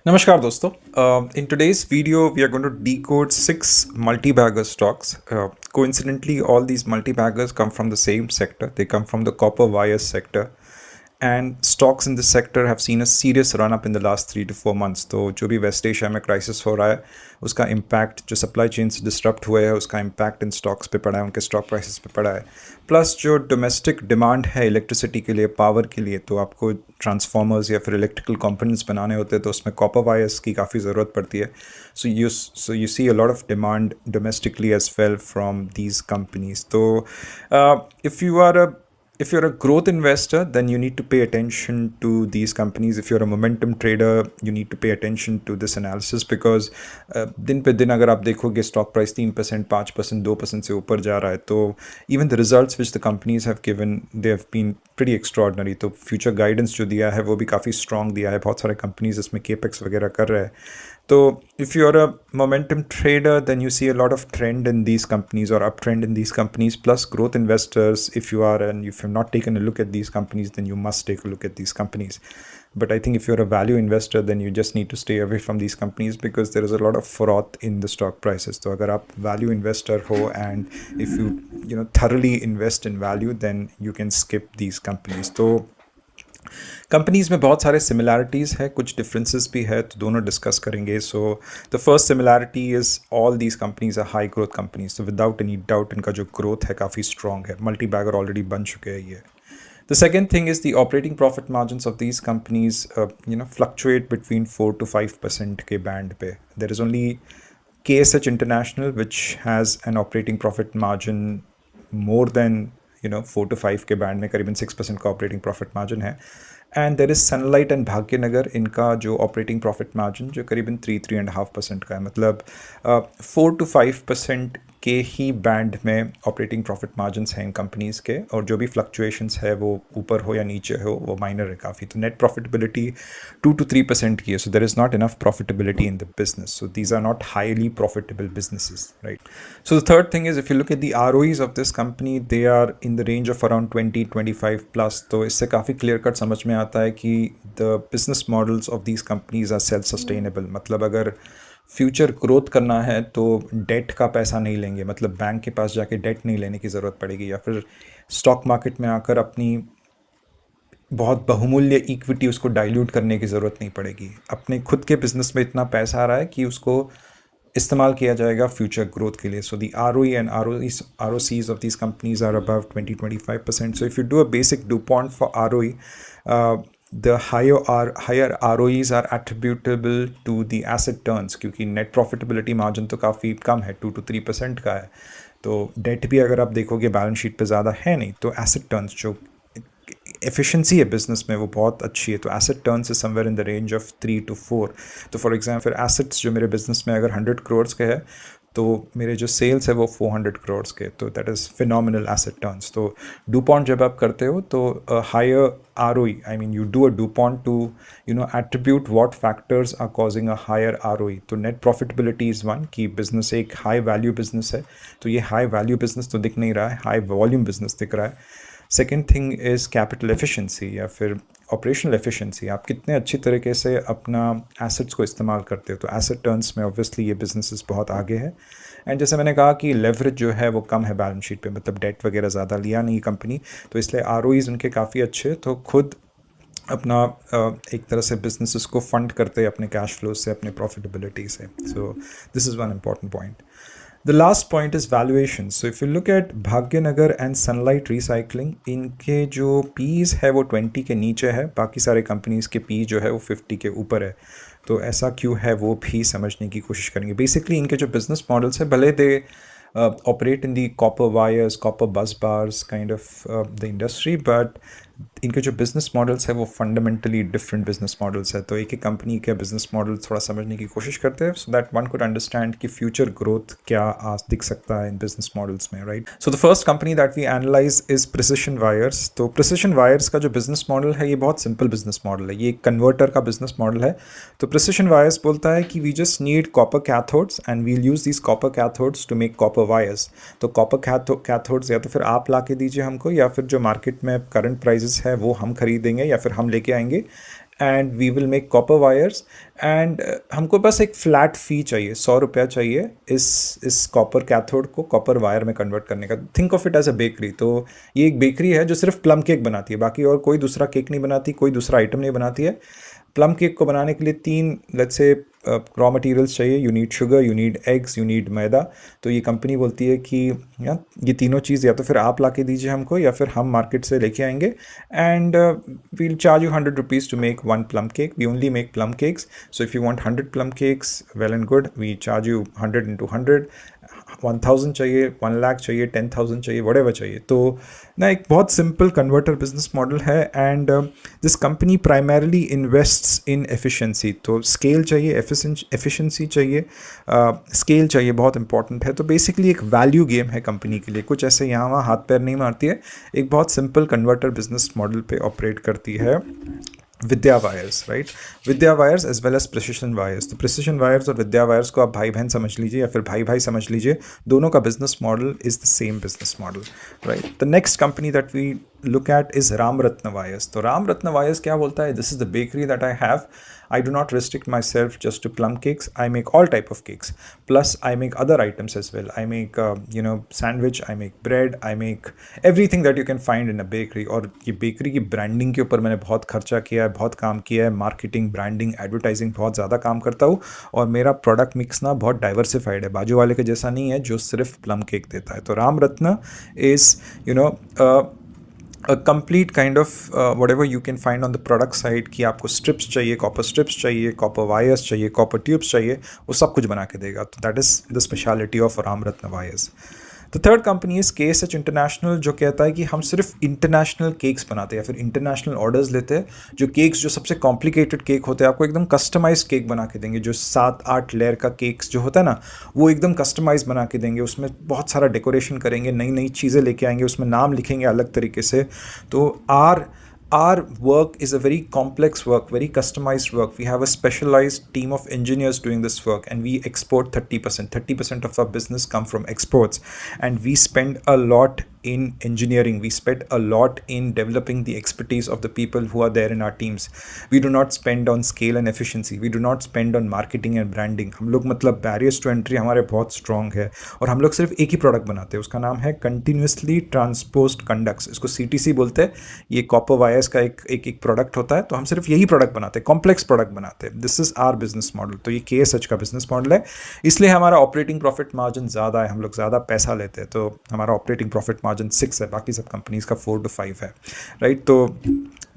Namaskar दोस्तों. In today's video, we are going to decode 6 multi-bagger stocks. Coincidentally, all these multi-baggers come from the same sector. They come from the copper wires sector, and stocks in this sector have seen a serious run up in the last 3 to 4 months. तो जो भी waste Asia में crisis हो रहा है उसका impact जो supply chain से डिस्टर्ब हुए हैं उसका इम्पैक्ट इन स्टॉक्स पे पड़ा है, उनके स्टॉक प्राइसेस पे पड़ा है. प्लस जो डोमेस्टिक डिमांड है इलेक्ट्रिसिटी के लिए, पावर के लिए, तो आपको ट्रांसफार्मर्स या फिर इलेक्ट्रिकल कंपोनेंट्स बनाने होते हैं तो उसमें कॉपर वायर्स की काफ़ी ज़रूरत पड़ती है. So you see a lot of demand domestically as well from these companies. तो if you are a if you're a growth investor, then you need to pay attention to these companies. If you're a momentum trader, you need to pay attention to this analysis because दिन पे दिन अगर आप देखोगे stock price 3%, 5%, 2% से ऊपर जा रहा है, तो even the results which the companies have given, they have been pretty extraordinary. तो फ्यूचर गाइडेंस जो दिया है वो भी काफ़ी स्ट्रॉन्ग दिया है. बहुत सारे कंपनीज इसमें केपेक्स वगैरह कर रहे हैं. So if you're a momentum trader, then you see a lot of trend in these companies or uptrend in these companies. Plus growth investors, if you are and if you've not taken a look at these companies, then you must take a look at these companies. But I think if you're a value investor, then you just need to stay away from these companies because there is a lot of froth in the stock prices. So agar aap value investor ho and if you thoroughly invest in value, then you can skip these companies. So companies में बहुत सारे similarities है, कुछ differences भी है, तो दोनों discuss करेंगे. So the first similarity is all these companies are high growth companies. तो विदाउट एनी डाउट इनका जो ग्रोथ है काफ़ी स्ट्रॉन्ग है. मल्टी बैगर ऑलरेडी बन चुके हैं ये. The second thing is the operating profit margins of these companies, fluctuate between 4 to 5% के band पे. There is only KSH International which has an operating profit margin more than 4 to 5 के band में, करीबन 6% का ऑपरेटिंग प्रॉफिट मार्जिन है. And there is sunlight and Bhagyanagar, इनका जो operating profit margin जो करीबन 3-3.5% का है. मतलब 4 to 5% के ही बैंड में ऑपरेटिंग प्रॉफिट मार्जिन हैं इन कंपनीज़ के, और जो भी फ्लक्चुएशंस है वो ऊपर हो या नीचे हो वो माइनर है काफ़ी. तो नेट प्रॉफिटेबिलिटी 2 to 3% की है. So there is not enough profitability in the business. So these are not highly profitable businesses, right. So the third thing is, if you look at the ROEs of this company, they are in the range of around 20-25 plus. तो इससे काफ़ी clear cut समझ में आता है कि the business models of these companies are self-sustainable. मतलब अगर फ्यूचर ग्रोथ करना है तो डेट का पैसा नहीं लेंगे, मतलब बैंक के पास जाके डेट नहीं लेने की ज़रूरत पड़ेगी, या फिर स्टॉक मार्केट में आकर अपनी बहुत बहुमूल्य इक्विटी उसको डाइल्यूट करने की ज़रूरत नहीं पड़ेगी. अपने खुद के बिजनेस में इतना पैसा आ रहा है कि उसको इस्तेमाल किया जाएगा फ्यूचर ग्रोथ के लिए. So the ROE and ROCs of these companies are above 20-25%. So if you do a basic DuPont for ROE, the higher ROEs are attributable to the asset turns, क्योंकि नेट प्रॉफिटेबिलिटी मार्जिन तो काफ़ी कम है, 2 to 3% का है. तो date भी अगर आप देखोगे बैलेंस शीट पे ज़्यादा है नहीं, तो एसेट टर्न्स जो एफिशिएंसी है बिजनेस में वो बहुत अच्छी है. तो asset turns is somewhere in the range of 3 to 4. तो फॉर एग्जाम्पल फिर एसेट्स जो मेरे बिजनेस में अगर 100 crores के है, तो मेरे जो सेल्स है वो 400 crores के. तो that is phenomenal asset turns. तो डूपॉन्ट जब आप करते हो तो higher ROE, I mean you do a DuPont to attribute what factors are causing a higher ROE. तो नेट प्रॉफिटेबिलिटी इज़ वन, कि बिजनेस एक हाई वैल्यू बिजनेस है, तो ये हाई वैल्यू बिजनेस तो दिख नहीं रहा है, हाई वॉल्यूम बिजनेस दिख रहा है. Second thing is capital efficiency या फिर ऑपरेशनल एफिशिएंसी. आप कितने अच्छी तरीके से अपना एसेट्स को इस्तेमाल करते हो. तो एसेट टर्न्स में ऑब्वियसली ये बिजनेसेस बहुत आगे है. एंड जैसे मैंने कहा कि लेवरेज जो है वो कम है बैलेंस शीट पे, मतलब डेट वगैरह ज़्यादा लिया नहीं कंपनी, तो इसलिए ROEs उनके काफ़ी अच्छे. तो खुद अपना एक तरह से बिजनेसेस को फंड करते हैं अपने कैश फ्लो से, अपने प्रॉफिटेबिलिटी से. So this is one important point. The last point is valuation. So if you look at Bhagyanagar and Sunlight Recycling, इनके जो P's है वो 20 के नीचे है, बाकी सारे कंपनीज़ के P जो है वो 50 के ऊपर है. तो ऐसा क्यों है वो भी समझने की कोशिश करेंगे. बेसिकली इनके जो बिजनेस मॉडल्स है, भले they operate in the copper wires, copper bus bars kind of the industry, but इनके जो बिजनेस मॉडल्स है वो फंडामेंटली डिफरेंट बिजनेस मॉडल्स है. तो एक एक कंपनी के बिजनेस मॉडल थोड़ा समझने की कोशिश करते हैं, so that one could understand कि फ्यूचर ग्रोथ क्या दिख सकता है इन बिजनेस मॉडल्स में, right. So the first company that we analyze is precision wires. तो प्रिसिशन वायर्स का जो बिजनेस मॉडल है ये बहुत सिंपल बिजनेस मॉडल है, ये एक कन्वर्टर का बिजनेस मॉडल है. तो प्रिसिशन वायर्स बोलता है कि we just need copper cathodes and we'll use these copper cathodes to make copper wires. तो कॉपर कैथोड्स या तो फिर आप ला के दीजिए हमको, या फिर जो मार्केट में करंट प्राइजेस है वो हम खरीदेंगे या फिर हम लेके आएंगे, and we will make copper wires and हमको बस एक फ्लैट फ़ी चाहिए, 100 रुपया चाहिए इस कॉपर कैथोड को कॉपर वायर में कन्वर्ट करने का। Think of it as a bakery. तो ये एक बेकरी है जो सिर्फ प्लम केक बनाती है, बाकी और कोई दूसरा केक नहीं बनाती, कोई दूसरा आइटम नहीं बनाती है। प्लम केक को बनाने के लिए 3 लेट्स से रॉ मटेरियल्स चाहिए। You need sugar, you need eggs, you need maida. तो ये कंपनी बोलती है कि या ये तीनों चीज़ या तो फिर आप ला के दीजिए हमको या फिर हम मार्केट से लेके आएंगे and we'll charge you 100 rupees to make 1 plum cake. We only make plum cakes. So if you want 100 plum cakes, well and good. We charge you 100 into 100. 1000 चाहिए, 1 लाख चाहिए, 10,000 चाहिए, whatever चाहिए। तो ना एक बहुत सिंपल कन्वर्टर बिजनेस मॉडल है and this company primarily invests in efficiency. तो स्केल चाहिए, एफिशिएंसी चाहिए, स्केल चाहिए, बहुत इंपॉर्टेंट है। तो बेसिकली एक वैल्यू गेम है कंपनी के लिए, कुछ ऐसे यहाँ वहाँ हाथ पैर नहीं मारती है, एक बहुत सिंपल कन्वर्टर बिजनेस मॉडल पे ऑपरेट करती है। Vidya wires, right, Vidya wires as well as precision wires. तो प्रिसिशन वायर्स और विद्या वायर्स को आप भाई बहन समझ लीजिए या फिर भाई भाई समझ लीजिए, दोनों का business model is the same business model, right. The next company that we look at is Ramratna Wires. तो Ramratna Wires क्या बोलता है? This is the bakery that I have. I do not restrict myself just to plum cakes. I make all type of cakes. Plus I make other items as well. I make sandwich, I make bread, I make everything that you can find in a bakery. और ये bakery की branding के ऊपर मैंने बहुत खर्चा किया है, बहुत काम किया है, मार्केटिंग, ब्रांडिंग, एडवर्टाइजिंग बहुत ज़्यादा काम करता हूँ और मेरा प्रोडक्ट मिक्स ना बहुत डाइवर्सिफाइड है, बाजू वाले के जैसा नहीं है जो सिर्फ प्लम केक देता है। तो Ramratna is a complete kind of whatever you can find on the product side कि आपको स्ट्रिप्स चाहिए, कॉपर स्ट्रिप्स चाहिए, कॉपर वायर्स चाहिए, कॉपर ट्यूब्स चाहिए, वो सब कुछ बना के देगा। तो that is the speciality of Ramratna wires. तो third company is KSH international, जो कहता है कि हम सिर्फ इंटरनेशनल केक्स बनाते हैं या फिर इंटरनेशनल ऑर्डर्स लेते हैं। जो केक्स जो सबसे कॉम्प्लिकेटेड केक होते हैं आपको एकदम कस्टमाइज केक बना के देंगे। जो 7-8 लेयर का केक्स जो होता है ना, वो एकदम कस्टमाइज बना के देंगे, उसमें बहुत सारा डेकोरेशन करेंगे, नई नई चीज़ें लेके आएंगे, उसमें नाम लिखेंगे अलग तरीके से। तो our work is a very complex work, very customized work. We have a specialized team of engineers doing this work and we export 30%. 30% of our business come from exports and we spend a lot in engineering. We spend a lot in developing the expertise of the people who are there in our teams. We do not spend on scale and efficiency. We do not spend on marketing and branding. हम लोग मतलब barriers to entry हमारे बहुत strong है और हम लोग सिर्फ एक ही प्रोडक्ट बनाते हैं, उसका नाम है continuously transposed conducts। इसको CTC बोलते हैं। ये कॉपर वायर्स का एक प्रोडक्ट होता है, तो हम सिर्फ यही प्रोडक्ट बनाते हैं, कॉम्प्लेक्स प्रोडक्ट बनाते हैं। This is our business model. तो ये KSH का बिजनेस मॉडल है, इसलिए हमारा ऑपरेटिंग प्रॉफिट मार्जिन ज़्यादा है, हम लोग ज़्यादा पैसा लेते हैं। तो हमारा ऑपरेटिंग प्रॉफिट मार्जिन 6 है, बाकी सब कंपनीज का 4 to 5 है, राइट। तो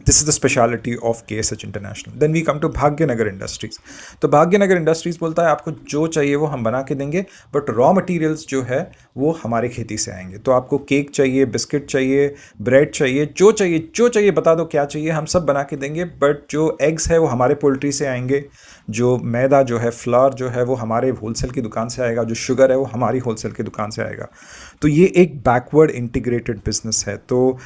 this is the speciality of KSH international. Then we come to Bhagyanagar industries. तो भाग्यनगर इंडस्ट्रीज बोलता है आपको जो चाहिए वो हम बना के देंगे, बट रॉ मटेरियल्स जो है वो हमारे खेती से आएंगे। तो आपको केक चाहिए, बिस्किट चाहिए, ब्रेड चाहिए, जो चाहिए बता दो क्या चाहिए, हम सब बना के देंगे। बट जो एग्स है वो हमारे पोल्ट्री से आएंगे, जो मैदा जो है, फ्लावर जो है वो हमारे होलसेल की दुकान से आएगा, जो शुगर है वो हमारी होलसेल की दुकान से आएगा। तो ये एक बैकवर्ड इंटीग्रेटेड बिजनेस है। तो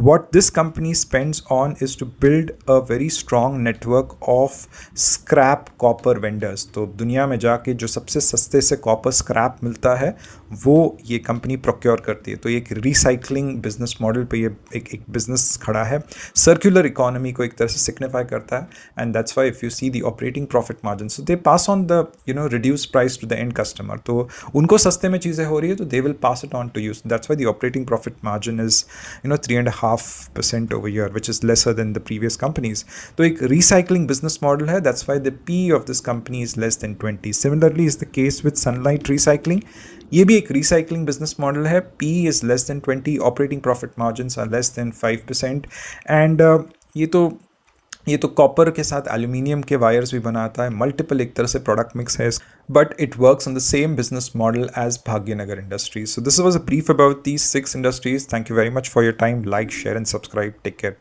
what this company spends on is to build a very strong network of scrap copper vendors। तो दुनिया में जाके जो सबसे सस्ते से कॉपर स्क्रैप मिलता है वो ये कंपनी प्रोक्योर करती है। तो एक रिसाइकलिंग बिजनेस मॉडल पे ये एक बिजनेस खड़ा है, सर्कुलर इकोनॉमी को एक तरह से सिग्निफाई करता है। And that's why if you see the operating profit margin, so they pass on the reduce price to the end customer. तो उनको सस्ते में चीज़ें हो रही है तो they will pass it on to you. That's why the operating profit margin is 3.5% over year, which is lesser than the previous companies. तो एक recycling business model है, that's why the PE of this company is less than 20. Similarly is the case with Sunlight Recycling. ये भी एक recycling business model है, PE is less than 20, operating profit margins are less than 5%. and ये तो copper के साथ aluminium के wires भी बनाता है, मल्टीपल एक तरह से प्रोडक्ट मिक्स है, but it works on the same business model as Bhagyanagar industries. So this was a brief about these 6 industries. Thank you very much for your time. Like, share and subscribe. Take care.